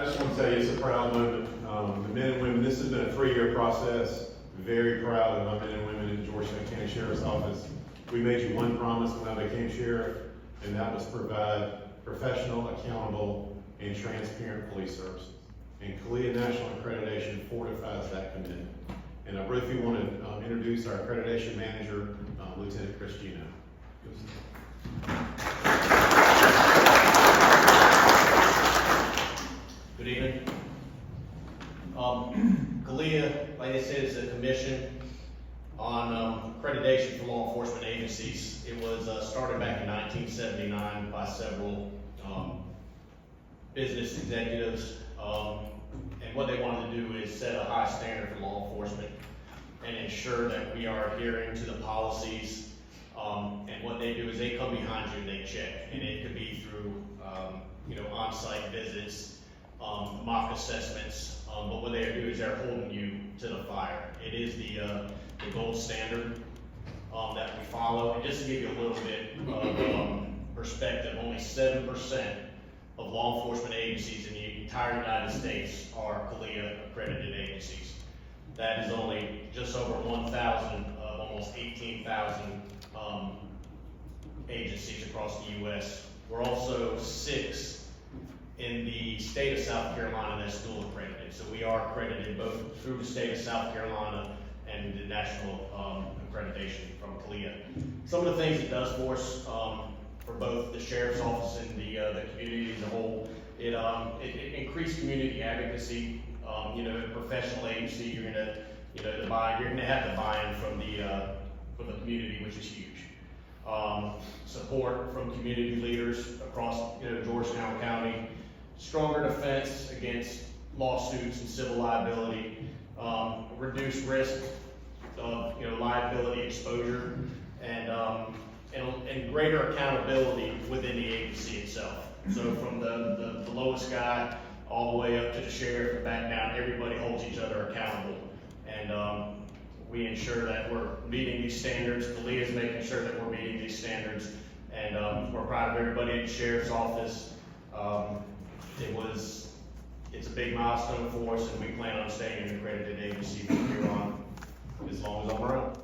just want to tell you it's a proud moment. The men and women, this has been a 3-year process. Very proud of my men and women in Georgetown County Sheriff's Office. We made you one promise when I became sheriff, and that was provide professional, accountable, and transparent police services. And CALEA National Accreditation fortifies that commitment. And I briefly want to introduce our accreditation manager, Lieutenant Chris Gino. Good evening. CALEA, like I said, is a commission on accreditation for law enforcement agencies. It was started back in 1979 by several business executives, and what they wanted to do is set a high standard for law enforcement and ensure that we are adhering to the policies. And what they do is they come behind you and they check, and it could be through on-site visits, mock assessments, but what they do is they're holding you to the fire. It is the gold standard that we follow. And just to give you a little bit of perspective, only 7% of law enforcement agencies in the entire United States are CALEA accredited agencies. That is only just over 1,000 of almost 18,000 agencies across the U.S. We're also 6 in the state of South Carolina that's dual accredited. So we are accredited both through the state of South Carolina and the national accreditation from CALEA. Some of the things it does for us, for both the sheriff's office and the community as a whole, it increased community advocacy. A professional agency, you're gonna have the buy-in from the community, which is huge. Support from community leaders across Georgetown County, stronger defense against lawsuits and civil liability, reduced risk of liability exposure, and greater accountability within the agency itself. So from the lowest guy all the way up to the sheriff and back down, everybody holds each other accountable, and we ensure that we're meeting these standards. CALEA is making sure that we're meeting these standards, and we're proud of everybody at the sheriff's office. It's a big milestone for us, and we plan on staying an accredited agency from here on as long as I'm around.